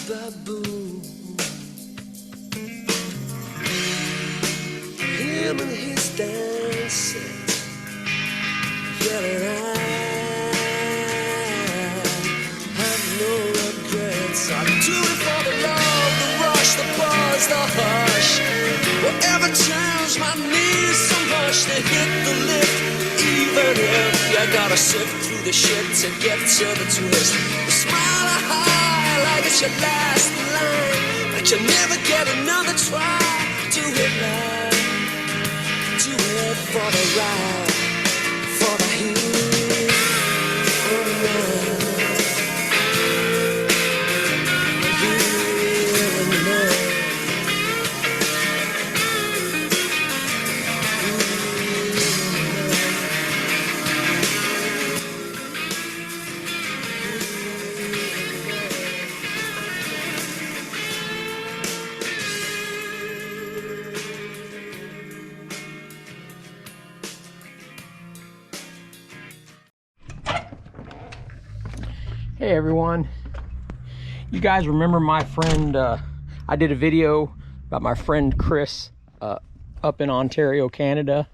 baboon. Him and his dancers, yelling have no regrets. I do it for the love, the rush, the buzz, the hush. Whatever turns my knees so much to hit the lift. Even if you gotta sift through the shit to get to the twist. The smile high like it's your last line, but you never get another try. Do it right, do it for the ride, for the heat. Oh man. Hey everyone, you guys remember my friend, I did a video about my friend Chris up in Ontario, Canada.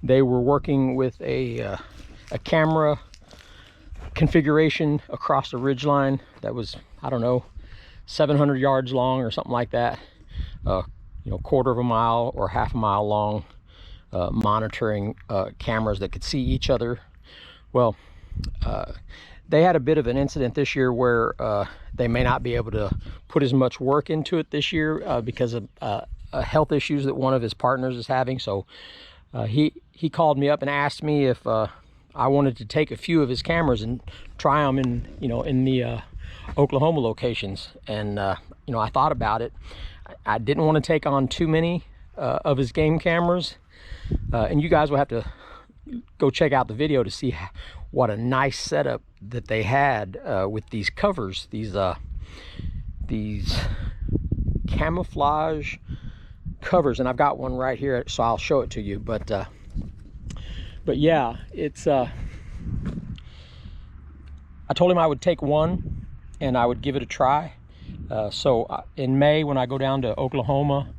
They were working with a camera configuration across the ridgeline that was, I don't know, 700 yards long or something like that. You know, quarter of a mile or half a mile long, monitoring cameras that could see each other. Well, they had a bit of an incident this year where they may not be able to put as much work into it this year because of health issues that one of his partners is having. So he called me up and asked me if I wanted to take a few of his cameras and try them in, you know, in the Oklahoma locations. And you know, I thought about it. I didn't want to take on too many of his game cameras, and you guys will have to go check out the video to see what a nice setup that they had with these covers, these camouflage covers. And I've got one right here, so I'll show it to you. But yeah, it's I told him I would take one and I would give it a try. So in May, when I go down to Oklahoma,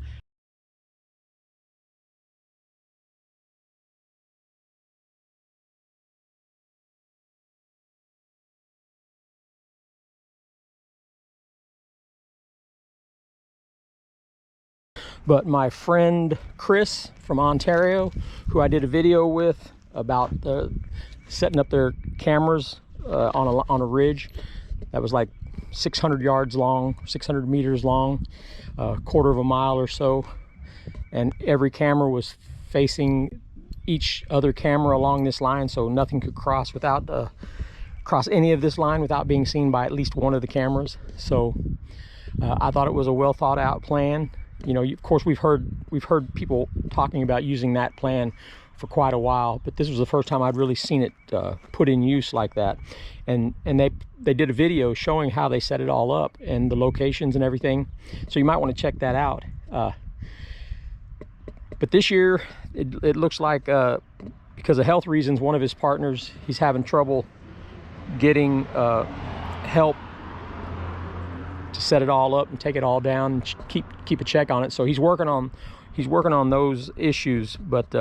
but my friend Chris from Ontario, who I did a video with about setting up their cameras on a ridge that was like 600 yards long, 600 meters long, a quarter of a mile or so, and every camera was facing each other camera along this line, so nothing could cross any of this line without being seen by at least one of the cameras. So I thought it was a well thought out plan. You know, of course, we've heard people talking about using that plan for quite a while, but this was the first time I'd really seen it put in use like that. And they did a video showing how they set it all up and the locations and everything. So you might want to check that out. But this year, it looks like because of health reasons, one of his partners, he's having trouble getting help to set it all up and take it all down and keep a check on it. So he's working on those issues. But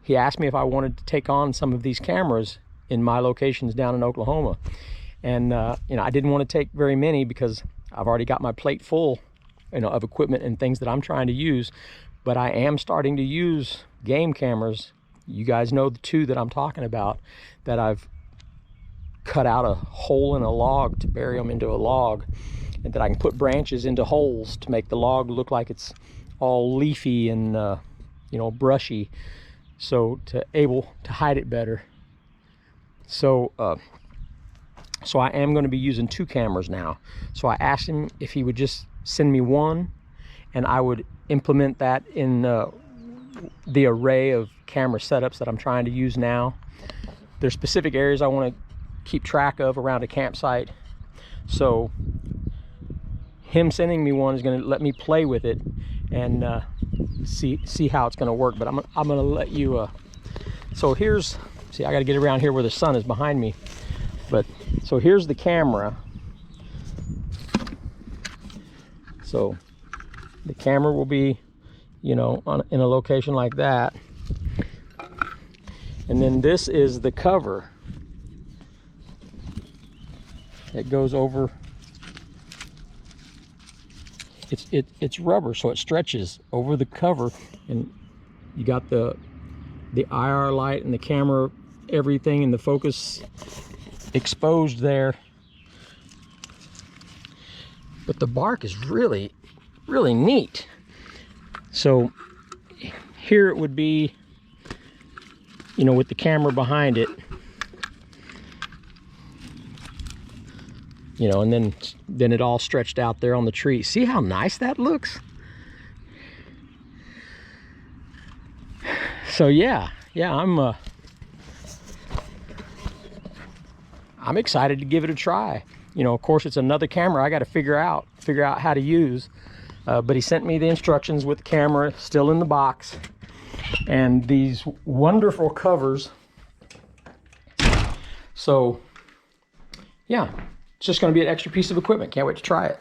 he asked me if I wanted to take on some of these cameras in my locations down in Oklahoma. And you know, I didn't want to take very many because I've already got my plate full, you know, of equipment and things that I'm trying to use. But I am starting to use game cameras. You guys know the two that I'm talking about, that I've cut out a hole in a log to bury them into a log, and that I can put branches into holes to make the log look like it's all leafy and you know, brushy, so able to hide it better. So so I am going to be using two cameras now. So I asked him if he would just send me one, and I would implement that in the array of camera setups that I'm trying to use now. There's specific areas I want to keep track of around a campsite, so him sending me one is going to let me play with it and see how it's going to work. But I'm going to let you so here's, see, I got to get around here where the sun is behind me. But so here's the camera, So the camera will be, you know, in a location like that. And then this is the cover. It goes over. It's rubber, so it stretches over the cover, and you got the IR light and the camera, everything in the focus exposed there. But the bark is really, really neat. So here it would be, you know, with the camera behind it, you know, and then it all stretched out there on the tree. See how nice that looks? So yeah, I'm excited to give it a try. You know, of course, it's another camera I got to figure out how to use. But he sent me the instructions with the camera still in the box, and these wonderful covers. So yeah, it's just going to be an extra piece of equipment. Can't wait to try it.